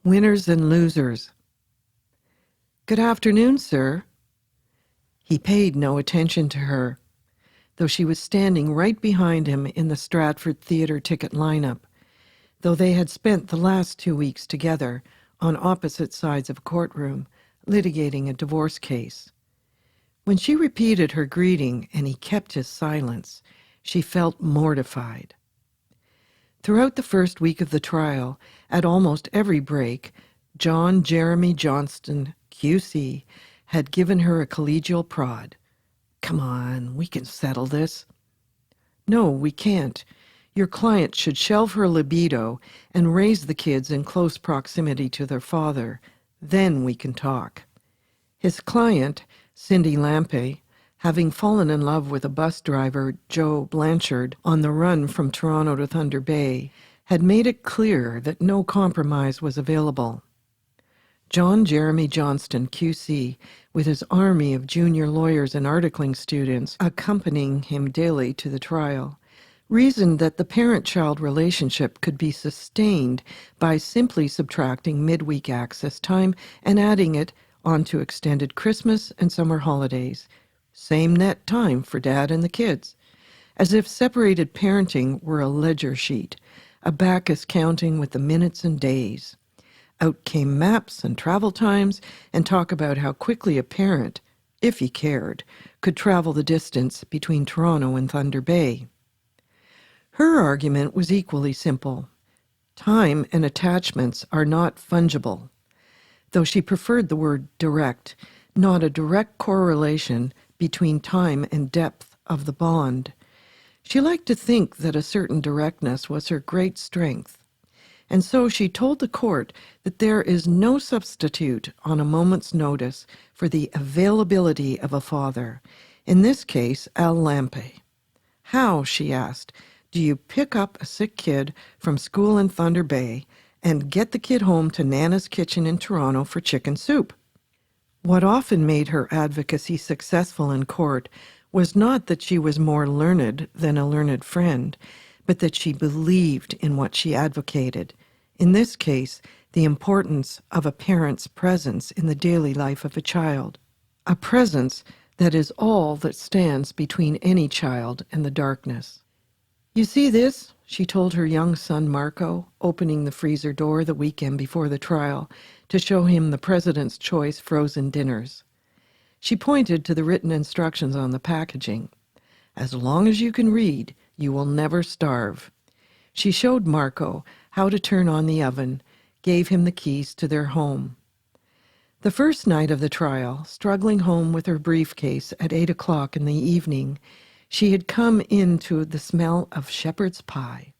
Winners and losers. Good afternoon, sir. He paid no attention to her, though she was standing right behind him in the Stratford Theatre ticket lineup, though they had spent the last 2 weeks together on opposite sides of a courtroom, litigating a divorce case. When she repeated her greeting and he kept his silence, she felt mortified. Throughout the first week of the trial, at almost every break, John Jeremy Johnston, QC, had given her a collegial prod. "Come on, we can settle this." "No, we can't. Your client should shelve her libido and raise the kids in close proximity to their father. Then we can talk." His client, Cindy Lampe, having fallen in love with a bus driver, Joe Blanchard, on the run from Toronto to Thunder Bay, had made it clear that no compromise was available. John Jeremy Johnston, QC, with his army of junior lawyers and articling students accompanying him daily to the trial, reasoned that the parent-child relationship could be sustained by simply subtracting midweek access time and adding it onto extended Christmas and summer holidays. Same net time for Dad and the kids, as if separated parenting were a ledger sheet, a Bacchus counting with the minutes and days. Out came maps and travel times and talk about how quickly a parent, if he cared, could travel the distance between Toronto and Thunder Bay. Her argument was equally simple. Time and attachments are not fungible, though she preferred the word direct, not a direct correlation between time and depth of the bond. She liked to think that a certain directness was her great strength, and so she told the court that there is no substitute on a moment's notice for the availability of a father, in this case, Al Lampe. "How," she asked, "do you pick up a sick kid from school in Thunder Bay and get the kid home to Nana's kitchen in Toronto for chicken soup?" What often made her advocacy successful in court was not that she was more learned than a learned friend, but that she believed in what she advocated. In this case, the importance of a parent's presence in the daily life of a child. A presence that is all that stands between any child and the darkness. "You see this?" she told her young son Marco, opening the freezer door the weekend before the trial to show him the President's Choice frozen dinners. She pointed to the written instructions on the packaging. "As long as you can read, you will never starve." She showed Marco how to turn on the oven, gave him the keys to their home. The first night of the trial, struggling home with her briefcase at 8 o'clock in the evening, she had come into the smell of shepherd's pie.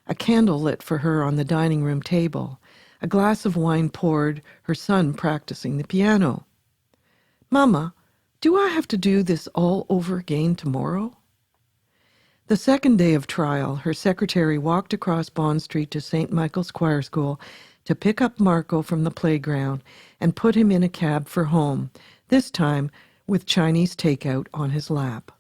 A candle lit for her on the dining room table, a glass of wine poured, her son practicing the piano. "Mama, do I have to do this all over again tomorrow?" The second day of trial, her secretary walked across Bond Street to St. Michael's Choir School to pick up Marco from the playground and put him in a cab for home, this time with Chinese takeout on his lap.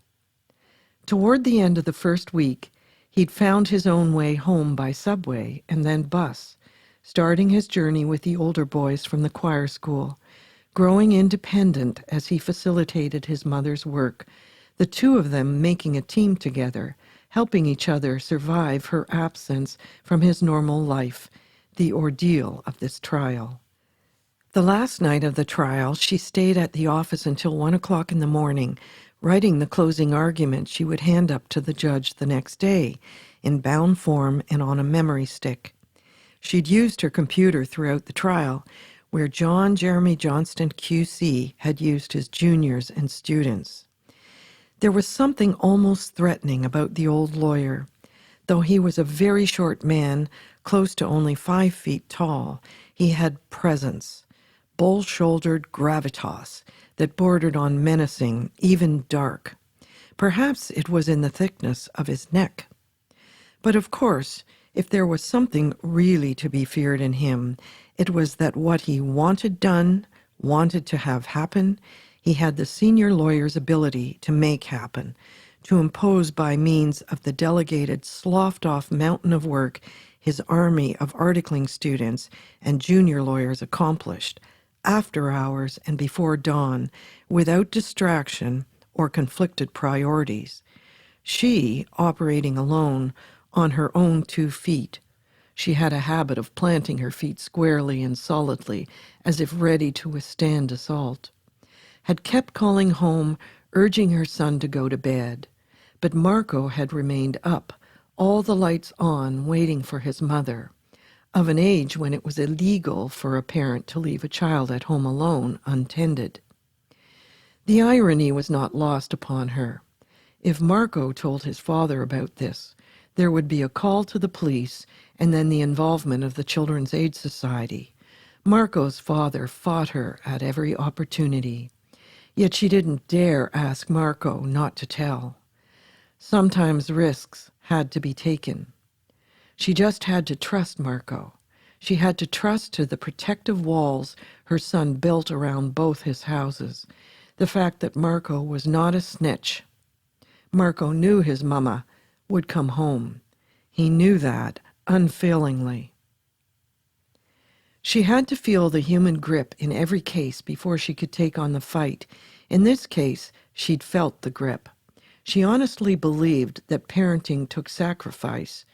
Toward the end of the first week, he'd found his own way home by subway and then bus, starting his journey with the older boys from the choir school, growing independent as he facilitated his mother's work, the two of them making a team together, helping each other survive her absence from his normal life, the ordeal of this trial. The last night of the trial, she stayed at the office until 1 o'clock in the morning, writing the closing argument she would hand up to the judge the next day, in bound form and on a memory stick. She'd used her computer throughout the trial, where John Jeremy Johnston, QC, had used his juniors and students. There was something almost threatening about the old lawyer. Though he was a very short man, close to only 5 feet tall, he had presence, bull-shouldered gravitas that bordered on menacing, even dark. Perhaps it was in the thickness of his neck. But of course, if there was something really to be feared in him, it was that what he wanted done, wanted to have happen, he had the senior lawyer's ability to make happen, to impose by means of the delegated, sloughed-off mountain of work his army of articling students and junior lawyers accomplished, after hours and before dawn, without distraction or conflicted priorities. She, operating alone, on her own 2 feet. She had a habit of planting her feet squarely and solidly, as if ready to withstand assault. Had kept calling home, urging her son to go to bed. But Marco had remained up, all the lights on, waiting for his mother, of an age when it was illegal for a parent to leave a child at home alone, untended. The irony was not lost upon her. If Marco told his father about this, there would be a call to the police and then the involvement of the Children's Aid Society. Marco's father fought her at every opportunity. Yet she didn't dare ask Marco not to tell. Sometimes risks had to be taken. She just had to trust Marco. She had to trust to the protective walls her son built around both his houses. The fact that Marco was not a snitch. Marco knew his mama would come home. He knew that unfailingly. She had to feel the human grip in every case before she could take on the fight. In this case, she'd felt the grip. She honestly believed that parenting took sacrifice.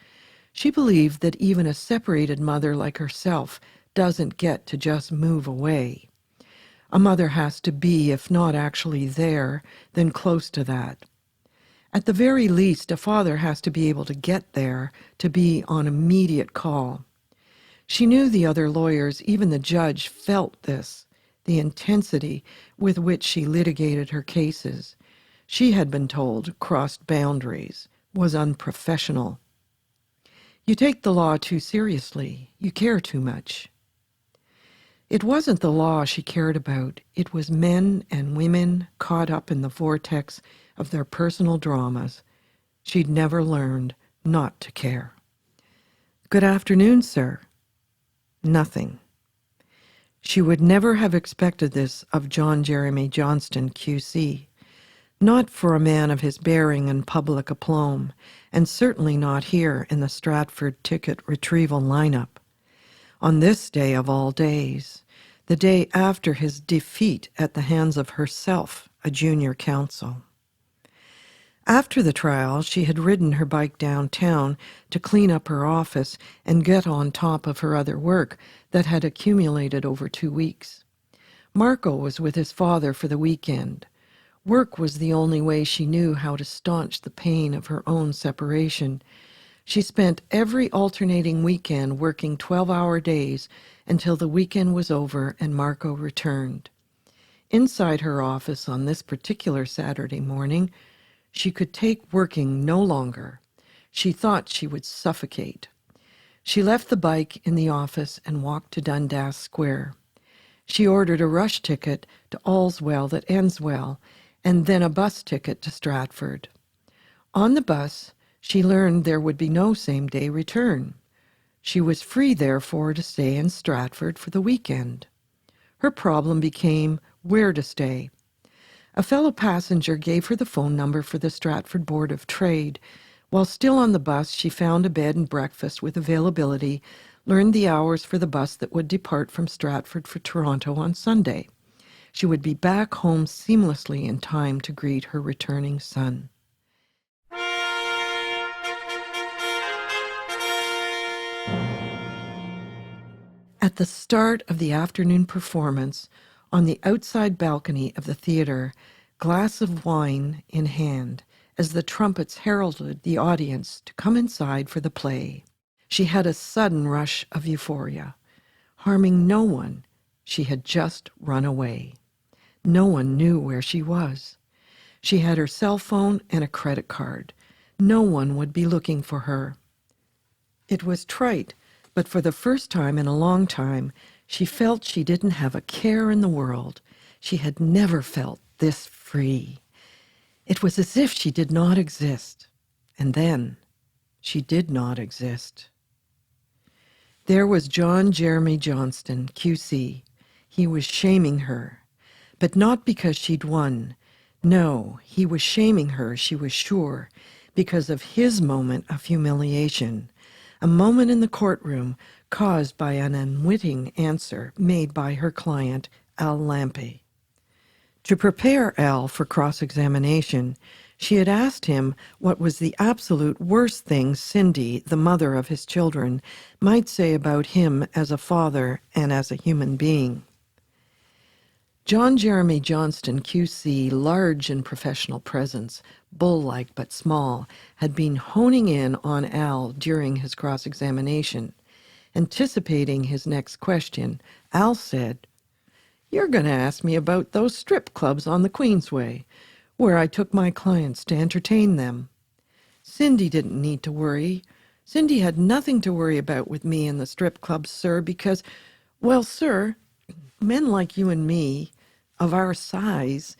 She believed that even a separated mother like herself doesn't get to just move away. A mother has to be, if not actually there, then close to that. At the very least, a father has to be able to get there, to be on immediate call. She knew the other lawyers, even the judge, felt this, the intensity with which she litigated her cases. She had been told crossed boundaries, was unprofessional. You take the law too seriously. You care too much. It wasn't the law she cared about. It was men and women caught up in the vortex of their personal dramas. She'd never learned not to care. Good afternoon, sir. Nothing. She would never have expected this of John Jeremy Johnston, QC. Not for a man of his bearing and public aplomb, and certainly not here in the Stratford ticket retrieval lineup. On this day of all days, the day after his defeat at the hands of herself, a junior counsel. After the trial, she had ridden her bike downtown to clean up her office and get on top of her other work that had accumulated over 2 weeks. Marco was with his father for the weekend. Work was the only way she knew how to staunch the pain of her own separation. She spent every alternating weekend working 12-hour days until the weekend was over and Marco returned. Inside her office on this particular Saturday morning, she could take working no longer. She thought she would suffocate. She left the bike in the office and walked to Dundas Square. She ordered a rush ticket to All's Well That Ends Well, and then a bus ticket to Stratford. On the bus, she learned there would be no same-day return. She was free, therefore, to stay in Stratford for the weekend. Her problem became where to stay. A fellow passenger gave her the phone number for the Stratford Board of Trade. While still on the bus, she found a bed and breakfast with availability, learned the hours for the bus that would depart from Stratford for Toronto on Sunday. She would be back home seamlessly in time to greet her returning son. At the start of the afternoon performance, on the outside balcony of the theater, glass of wine in hand, as the trumpets heralded the audience to come inside for the play, she had a sudden rush of euphoria. Harming no one, she had just run away. No one knew where she was. She had her cell phone and a credit card. No one would be looking for her. It was trite, but for the first time in a long time, she felt she didn't have a care in the world. She had never felt this free. It was as if she did not exist. And then, she did not exist. There was John Jeremy Johnston, QC. He was shaming her. But not because she'd won. No, he was shaming her, she was sure, because of his moment of humiliation. a moment in the courtroom caused by an unwitting answer made by her client, Al Lampe. To prepare Al for cross-examination, she had asked him what was the absolute worst thing Cindy, the mother of his children, might say about him as a father and as a human being. John Jeremy Johnston, QC, large in professional presence, bull-like but small, had been honing in on Al during his cross-examination. Anticipating his next question, Al said, "You're going to ask me about those strip clubs on the Queensway, where I took my clients to entertain them. Cindy didn't need to worry. Cindy had nothing to worry about with me in the strip clubs, sir, because, well, sir, men like you and me, of our size,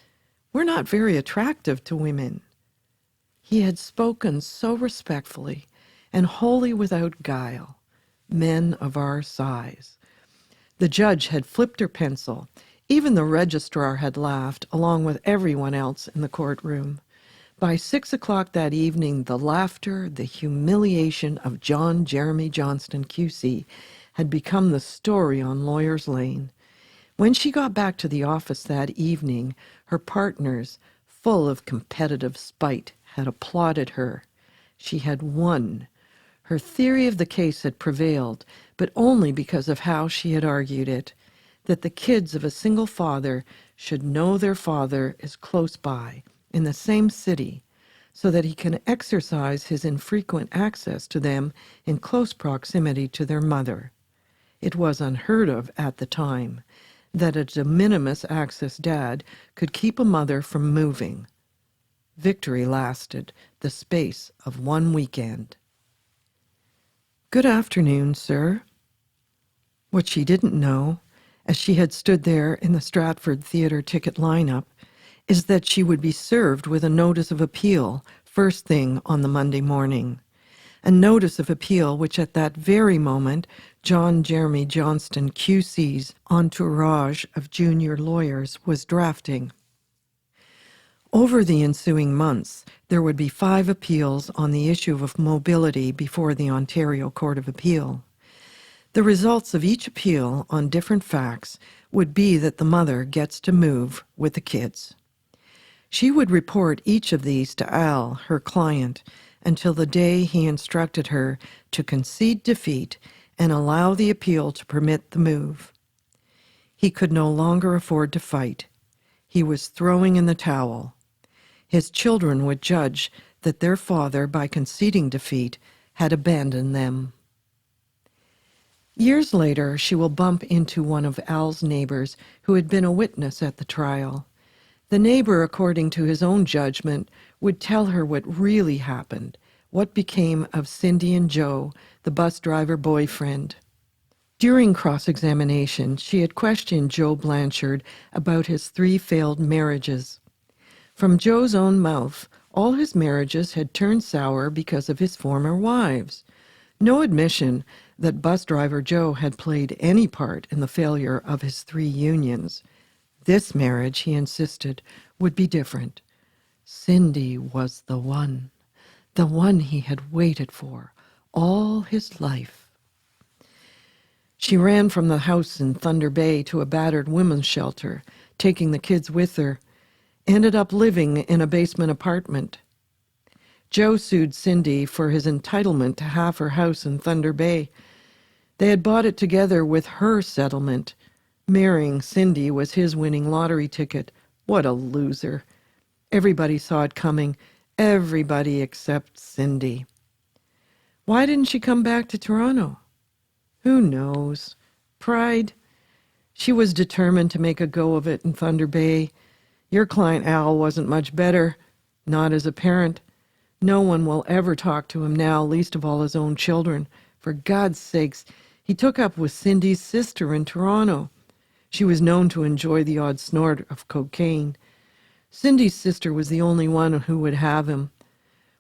we're not very attractive to women." He had spoken so respectfully and wholly without guile. Men of our size. The judge had flipped her pencil. Even the registrar had laughed, along with everyone else in the courtroom. By 6 o'clock that evening, the laughter, the humiliation of John Jeremy Johnston, QC, had become the story on Lawyers Lane. When she got back to the office that evening, her partners, full of competitive spite, had applauded her. She had won. Her theory of the case had prevailed, but only because of how she had argued it, that the kids of a single father should know their father is close by, in the same city, so that he can exercise his infrequent access to them in close proximity to their mother. It was unheard of at the time that a de minimis access dad could keep a mother from moving. Victory lasted the space of one weekend. "Good afternoon, sir." What she didn't know, as she had stood there in the Stratford Theatre ticket lineup, is that she would be served with a notice of appeal first thing on the Monday morning. A notice of appeal which at that very moment John Jeremy Johnston, QC's entourage of junior lawyers was drafting. Over the ensuing months, there would be 5 appeals on the issue of mobility before the Ontario Court of Appeal. The results of each appeal on different facts would be that the mother gets to move with the kids. She would report each of these to Al, her client, until the day he instructed her to concede defeat and allow the appeal to permit the move. He could no longer afford to fight. He was throwing in the towel. His children would judge that their father, by conceding defeat, had abandoned them. Years later, she will bump into one of Al's neighbors who had been a witness at the trial. The neighbor, according to his own judgment, would tell her what really happened, what became of Cindy and Joe, the bus driver boyfriend. During cross-examination, she had questioned Joe Blanchard about his 3 failed marriages. From Joe's own mouth, all his marriages had turned sour because of his former wives. No admission that bus driver Joe had played any part in the failure of his 3 unions. This marriage, he insisted, would be different. Cindy was the one he had waited for all his life. She ran from the house in Thunder Bay to a battered women's shelter, taking the kids with her, ended up living in a basement apartment. Joe sued Cindy for his entitlement to half her house in Thunder Bay. They had bought it together with her settlement. Marrying Cindy was his winning lottery ticket. What a loser. Everybody saw it coming. Everybody except Cindy. Why didn't she come back to Toronto? Who knows? Pride. She was determined to make a go of it in Thunder Bay. Your client Al wasn't much better, not as a parent. No one will ever talk to him now, least of all his own children. For God's sakes, he took up with Cindy's sister in Toronto. She was known to enjoy the odd snort of cocaine. Cindy's sister was the only one who would have him.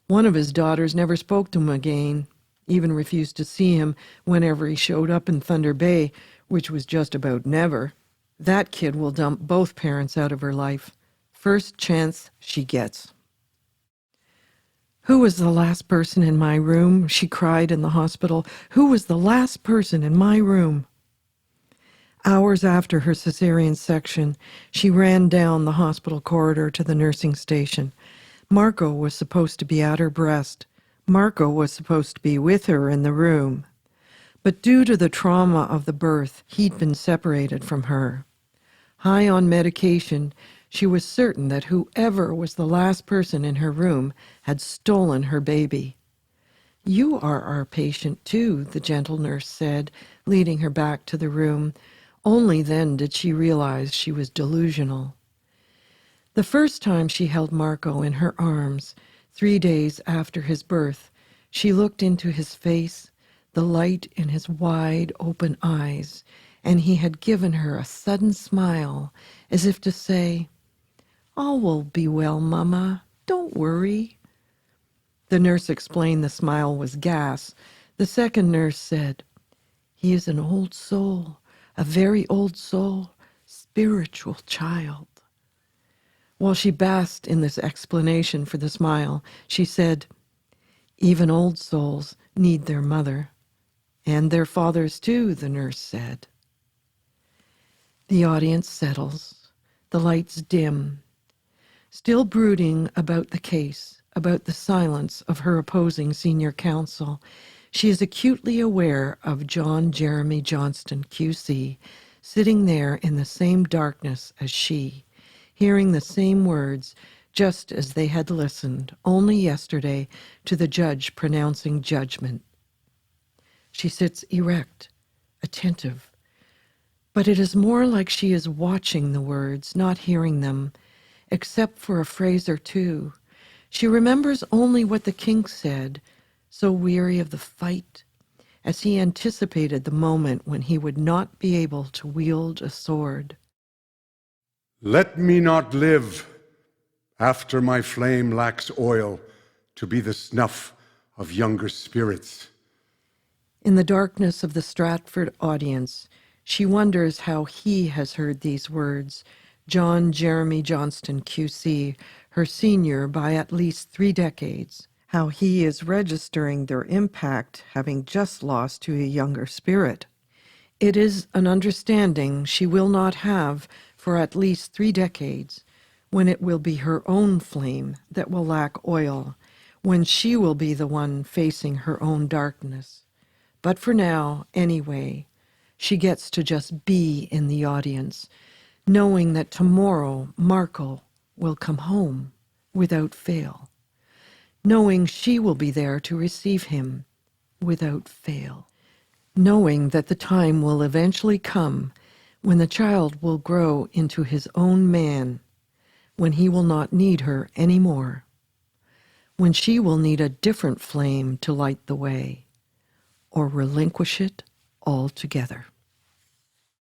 One of his daughters never spoke to him again, even refused to see him whenever he showed up in Thunder Bay, which was just about never. That kid will dump both parents out of her life. First chance she gets. "Who was the last person in my room?" she cried in the hospital. "Who was the last person in my room?" Hours after her cesarean section, she ran down the hospital corridor to the nursing station. Marco was supposed to be at her breast. Marco was supposed to be with her in the room. But due to the trauma of the birth, he'd been separated from her. High on medication, she was certain that whoever was the last person in her room had stolen her baby. "You are our patient, too," the gentle nurse said, leading her back to the room. Only then did she realize she was delusional. The first time she held Marco in her arms, 3 days after his birth, she looked into his face, the light in his wide open eyes, and he had given her a sudden smile, as if to say, "All will be well, Mama. Don't worry." The nurse explained the smile was gas. The second nurse said, "He is an old soul, a very old soul, spiritual child." While she basked in this explanation for the smile, she said, "Even old souls need their mother. And their fathers too," the nurse said. The audience settles. The lights dim. Still brooding about the case, about the silence of her opposing senior counsel, she is acutely aware of John Jeremy Johnston, QC, sitting there in the same darkness as she, hearing the same words, just as they had listened only yesterday to the judge pronouncing judgment. She sits erect, attentive, but it is more like she is watching the words, not hearing them, except for a phrase or two. She remembers only what the king said, so weary of the fight, as he anticipated the moment when he would not be able to wield a sword. "Let me not live, after my flame lacks oil, to be the snuff of younger spirits." In the darkness of the Stratford audience, she wonders how he has heard these words, John Jeremy Johnston, QC, her senior by at least 3 decades, how he is registering their impact, having just lost to a younger spirit. It is an understanding she will not have for at least 3 decades, when it will be her own flame that will lack oil, when she will be the one facing her own darkness. But for now, anyway, she gets to just be in the audience, knowing that tomorrow Marco will come home without fail, knowing she will be there to receive him without fail, knowing that the time will eventually come when the child will grow into his own man, when he will not need her anymore, when she will need a different flame to light the way, or relinquish it altogether.